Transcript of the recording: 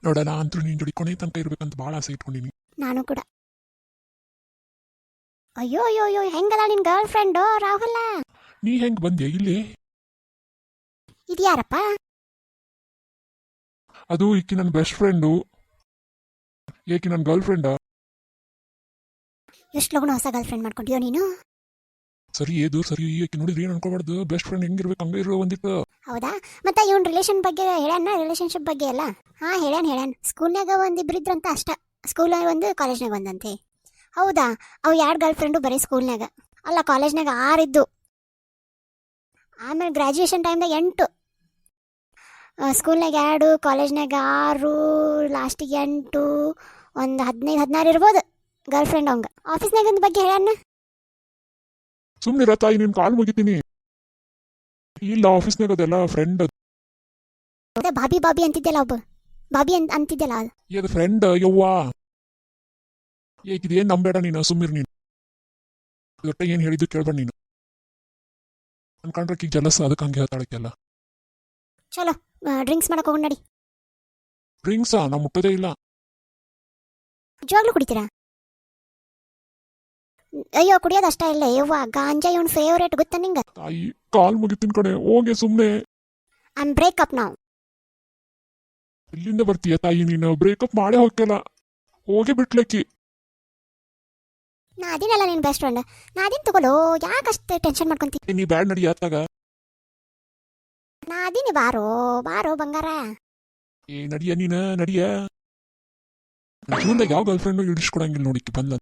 ನೋಡೋಣ ಅಂತೂ ನಿನ್ ಜೋಡಿ ಕೊನೆ ತನಕ ಇರ್ಬೇಕಂತ ಭಾಳ ಆಸೆ ಇಟ್ಕೊಂಡಿನಿ. ನಾನು ಕೂಡ. ಅಯ್ಯೋ ಅಯ್ಯೋ ಅಯ್ಯೋ, ಹೆಂಗದ ನಿನ್ ಗರ್ಲ್ ಫ್ರೆಂಡು ರಾಹುಲ? ನೀ ಹೆಂಗ್ ಬಂದ್ಯಾ ಇಲ್ಲಿ? ಇದು ಯಾರಪ್ಪ? ಅದು ಈಕಿ ನನ್ನ ಬೆಸ್ಟ್ ಫ್ರೆಂಡು. ಏಕಿ ನನ್ನ ಗರ್ಲ್ ಫ್ರೆಂಡಾ? ಎಷ್ಟು ಲಗುನ ಹೊಸ ಗರ್ಲ್ ಫ್ರೆಂಡ್ ಮಾಡ್ಕೊಂಡಿಯೋ ನೀನು? ಸರಿ ಏದು ಸರಿ, ಏಕಿ ನೋಡಿದ್ರೆ ಏನು ಅನ್ಕೋಬಾರ್ದು. ಬೆಸ್ಟ್ ಫ್ರೆಂಡ್ ಹೆಂಗಿರ್ಬೇಕು ಹಂಗ ಇರೋ ಒಂದಿತ್ತು. ಹೌದಾ? ಮತ್ತೆ ಇವನ್ ರಿಲೇಷನ್ ಬಗ್ಗೆ ಹೇಳ್ಯಾನ, ರಿಲೇಷನ್ಶಿಪ್ ಬಗ್ಗೆ ಎಲ್ಲ? ಹಾ ಹೇಳ್ಯಾನ. ಸ್ಕೂಲ್ನಾಗ ಒಂದಿಬ್ರು ಇದ್ರಂತ ಅಷ್ಟ. ಸ್ಕೂಲ್ನಾಗ ಒಂದು, ಕಾಲೇಜ್ನಾಗ ಒಂದಂತೆ. ಹೌದಾ? ಅವು 2 ಗರ್ಲ್ ಫ್ರೆಂಡು ಬರೀ ಸ್ಕೂಲ್ನಾಗ ಅಲ್ಲ, ಕಾಲೇಜ್ನಾಗ 6 ಇದ್ದು. ಆಮೇಲೆ ಗ್ರ್ಯಾಜುಯೇಷನ್ ಟೈಮ್ದಾಗ 8. ಸ್ಕೂಲ್ನಾಗ 2, ಕಾಲೇಜ್ನಾಗ 6, ಲಾಸ್ಟಿಗೆ 8, ಒಂದು 15-16 ಇರ್ಬೋದು ಗರ್ಲ್ ಫ್ರೆಂಡ್ ಅವಂಗ. ಆಫೀಸ್ನಾಗ ಒಂದು ಬಗ್ಗೆ ಹೇಳ್ಯಾನ. ಸುಮ್ಮನೆ ತಾಯಿ ನಿನ್ ಕಾಲ್ ಮುಗಿತೀನಿ. ಇಲ್ಲ ಆಫೀಸ್ನಾಗ ಅದೆಲ್ಲ ಫ್ರೆಂಡ್. ಅದೇ ಬಾಬಿ ಅಂತಿದ್ದೆಲ್ಲ, ಒಬ್ಬ ಬಾಬಿ ಅಂತಿದ್ದೆಲ್ಲ ಅದು. ಇದು ಫ್ರೆಂಡ್. ಯವ್ವಾ ಏಕಿದೇನು ನಂಬೇಡ ನೀನು, ಸುಮ್ಮಿರ್ ನೀನು. ಒಟ್ಟ ಏನು ಹೇಳಿದ್ದು ಕೇಳ್ಬೇಡ ನೀನು. ಅನ್ಕೊಂಡ್ರೆ ಈಗ ಜಲಸ, ಅದಕ್ಕೆ ಹಂಗೆ ಹೇಳ್ತಾಳಕ್ಕೆಲ್ಲ. ಚಲೋ ಡ್ರಿಂಕ್ಸ್ ಮಾಡಕ್ ಹೋಗೋಣ ನಡಿ. ಡ್ರಿಂಕ್ಸಾ? ನಾ ಮುಟ್ಟೋದೇ ಇಲ್ಲ. ನಿಜವಾಗ್ಲೂ ಕುಡಿತೀರಾ? ಅಯ್ಯೋ ಕುಡಿಯೋದು ಅಷ್ಟ ಇಲ್ಲ ಯವ್ವ, ಗಾಂಜಾ ಇವನ್ ಫೇವ್ರೇಟ್, ಗೊತ್ತಾ ನಿಂಗ? ತಾಯಿ ಕಾಲ್ ಮುಗಿತೀನಿ ಕಡೆ, ಹೋಗೆ ಸುಮ್ಮನೆ. ಐಮ್ ಬ್ರೇಕಪ್ ನಾವು. ಇಲ್ಲಿಂದ ಬರ್ತೀಯ ತಾಯಿ ನೀನು? ಬ್ರೇಕಪ್ ಮಾಡೇ ಹೋಗ್ತಿಲ್ಲ, ಹೋಗಿ ಬಿಟ್ಲಕ್ಕಿ. ನಾ ಅದಿನಲ್ಲ ನಿನ್ ಬೆಸ್ಟ್ ಫ್ರೆಂಡ್, ನಾ ಅದಿನ್ ತಗೊಳ್ಳೋ, ಯಾಕಷ್ಟು ಟೆನ್ಷನ್ ಮಾಡ್ಕೊಂತಿ? ನೀ ಬ್ಯಾಡ್ ನಡಿ ಆತಾಗ. ನಾ ಅದಿನಿ, ಬಾರೋ ಬಾರೋ ಬಂಗಾರ. ನಡಿಯ ನೀನ ನಡಿಯ. ಜೀವನದಾಗ ಯಾವ ಗರ್ಲ್ ಫ್ರೆಂಡ್ ಇಡಿಸ್ಕೊಡಂಗಿಲ್ಲ ನೋಡಿಕ್ಕೆ ಬಂದ.